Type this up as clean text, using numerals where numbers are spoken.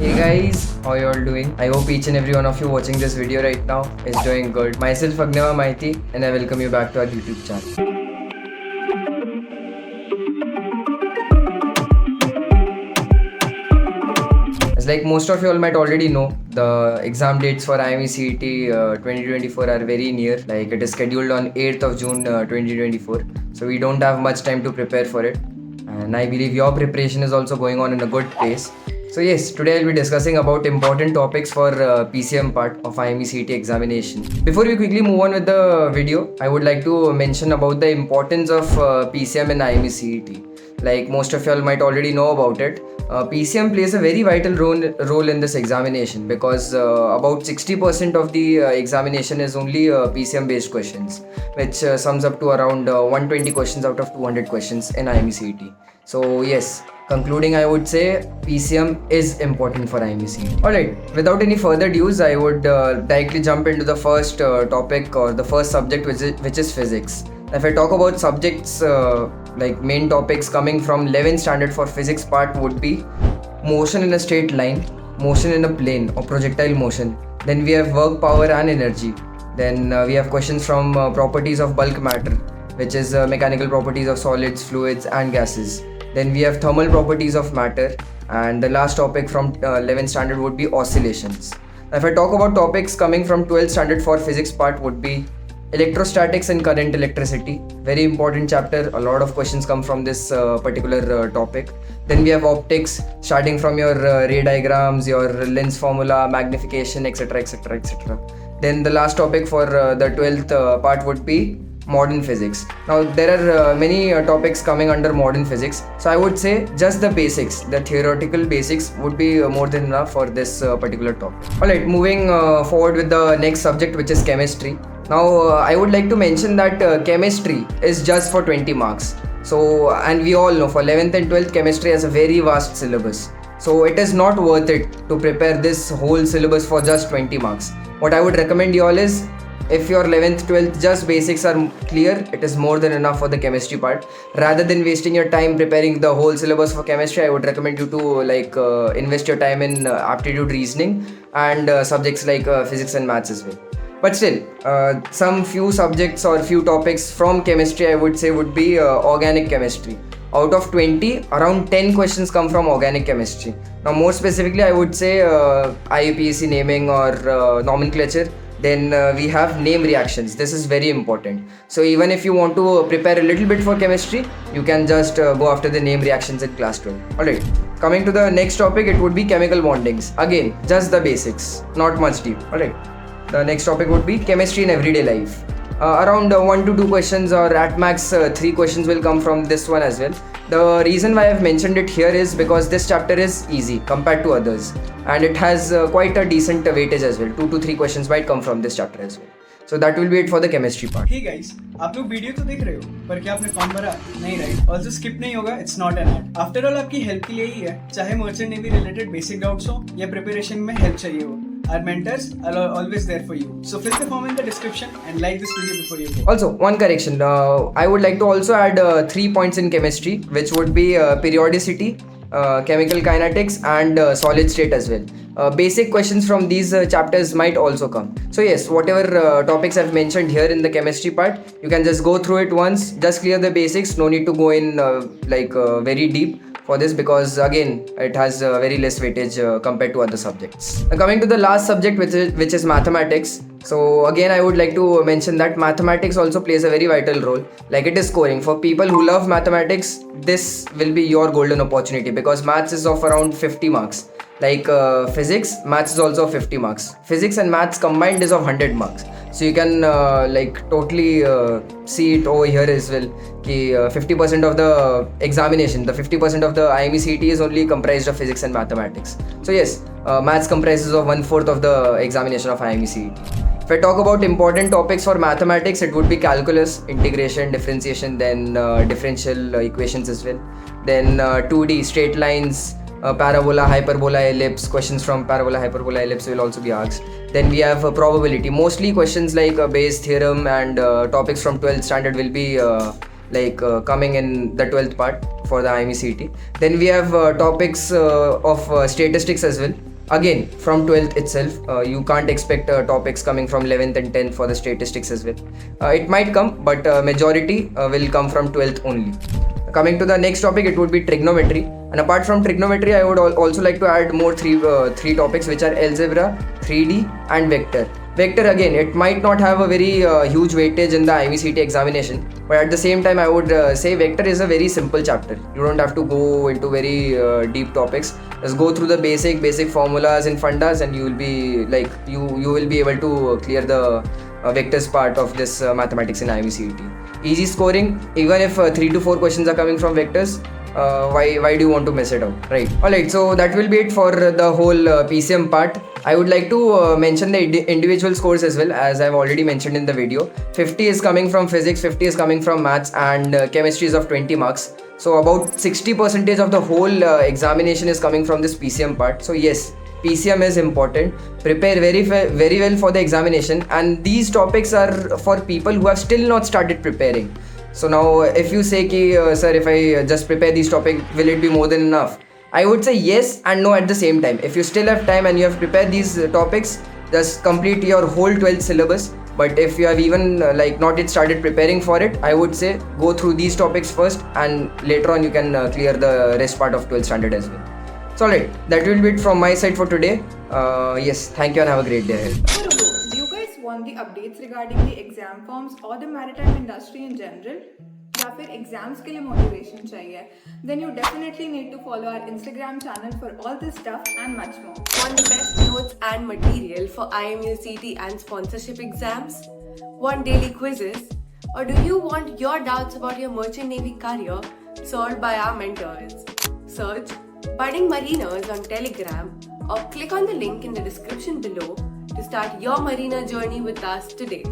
Hey guys, how you all doing? I hope each and every one of you watching this video right now is doing good. Myself Agneva Maiti and I welcome you back to our YouTube channel. As like most of you all might already know, the exam dates for IMUCET 2024 are very near. Like it is scheduled on 8th of June 2024. So we don't have much time to prepare for it. And I believe your preparation is also going on in a good pace. So yes, today I'll be discussing about important topics for PCM part of IMUCET examination. Before we quickly move on with the video, I would like to mention about the importance of PCM in IMUCET. Like most of y'all might already know about it. PCM plays a very vital role in this examination because about 60% of the examination is only PCM based questions, which sums up to around 120 questions out of 200 questions in IMUCET. So yes, concluding, I would say PCM is important for IMUCET. Alright, without any further ado, I would directly jump into the first topic or the first subject, which is physics. If I talk about subjects, like main topics coming from 11th standard for physics part would be motion in a straight line, motion in a plane or projectile motion. Then we have work, power and energy. Then we have questions from properties of bulk matter, which is mechanical properties of solids, fluids and gases. Then we have thermal properties of matter, and the last topic from 11th standard would be oscillations. Now, if I talk about topics coming from 12th standard for physics part would be electrostatics and current electricity. Very important chapter. A lot of questions come from this particular topic. Then we have optics, starting from your ray diagrams, your lens formula, magnification, etc, etc, etc. Then the last topic for the 12th part would be modern physics. Now there are many topics coming under modern physics, so I would say just the basics, the theoretical basics would be more than enough for this particular topic. Alright, moving forward with the next subject, which is chemistry. Now I would like to mention that chemistry is just for 20 marks. So, and we all know for 11th and 12th chemistry has a very vast syllabus. So it is not worth it to prepare this whole syllabus for just 20 marks. What I would recommend you all is, if your 11th, 12th just basics are clear, it is more than enough for the chemistry part. Rather than wasting your time preparing the whole syllabus for chemistry, I would recommend you to invest your time in aptitude reasoning and subjects like physics and maths as well. But still, some few subjects or few topics from chemistry I would say would be organic chemistry. Out of 20, around 10 questions come from organic chemistry. Now more specifically, I would say IUPAC naming or nomenclature. Then we have name reactions. This is very important. So even if you want to prepare a little bit for chemistry, you can just go after the name reactions in class 12. Alright, coming to the next topic, it would be chemical bondings. Again, just the basics, not much deep. Alright, the next topic would be chemistry in everyday life. Around 1 to 2 questions or at max 3 questions will come from this one as well. The reason why I've mentioned it here is because this chapter is easy compared to others, and it has quite a decent weightage as well. 2 to 3 questions might come from this chapter as well. So that will be it for the chemistry part. Hey guys, आप लोग video तो देख रहे हो, पर क्या आपने form भरा? नहीं राइट? और जो स्किप नहीं होगा, it's not an ad. After all, आपकी हेल्प के लिए ही है. चाहे merchant navy related basic doubts हो या प्रिपरेशन में हेल्प चाहिए हो. Our mentors are always there for you. So fill the form in the description and like this video before you go. Also, one correction. I would like to also add 3 points in chemistry, which would be periodicity, chemical kinetics and solid state as well. Basic questions from these chapters might also come. So yes, whatever topics I've mentioned here in the chemistry part, you can just go through it once, just clear the basics. No need to go in very deep for this, because again it has very less weightage compared to other subjects. Coming to the last subject, which is mathematics. So again, I would like to mention that mathematics also plays a very vital role. Like it is scoring. For people who love mathematics, this will be your golden opportunity, because maths is of around 50 marks. Like physics, maths is also 50 marks. Physics and maths combined is of 100 marks. So you can totally see it over here as well. 50% of the examination, the 50% of the IMUCET is only comprised of physics and mathematics. So yes, maths comprises of 1/4 of the examination of IMUCET. If I talk about important topics for mathematics, it would be calculus, integration, differentiation, then differential equations as well. Then 2D, straight lines, parabola, hyperbola, ellipse. Questions from parabola, hyperbola, ellipse will also be asked. Then we have probability. Mostly questions like Bayes theorem and topics from 12th standard will be coming in the 12th part for the IMUCET. Then we have topics of statistics as well. Again, from 12th itself, you can't expect topics coming from 11th and 10th for the statistics as well. It might come, but majority will come from 12th only. Coming to the next topic, it would be trigonometry. And apart from trigonometry, I would also like to add more three topics, which are algebra, 3D, and vector. Vector, again, it might not have a very huge weightage in the IMUCET examination, but at the same time, I would say vector is a very simple chapter. You don't have to go into very deep topics. Just go through the basic formulas and fundas, and you will be like you will be able to clear the vectors part of this mathematics in IMUCET. Easy scoring, even if 3 to 4 questions are coming from vectors. Why do you want to mess it up, right? Alright, so that will be it for the whole PCM part. I would like to mention the individual scores as well, as I've already mentioned in the video. 50 is coming from physics, 50 is coming from maths, and chemistry is of 20 marks. So about 60% of the whole examination is coming from this PCM part. So yes, PCM is important. Prepare very well for the examination, and these topics are for people who have still not started preparing. So now if you say ki, sir, if I just prepare these topics, will it be more than enough? I would say yes and no at the same time. If you still have time and you have prepared these topics, just complete your whole 12th syllabus. But if you have even not yet started preparing for it, I would say go through these topics first, and later on you can clear the rest part of 12th standard as well. So alright, that will be it from my side for today. Yes, thank you and have a great day ahead. Do you guys want the updates regarding the exam forms or the maritime industry in general? या फिर exams के लिए motivation चाहिए, then you definitely need to follow our Instagram channel for all this stuff and much more. Want the best notes and material for IMUCET and sponsorship exams? Want daily quizzes? Or do you want your doubts about your merchant navy career solved by our mentors? Search Budding Mariners on Telegram or click on the link in the description below to start your marina journey with us today.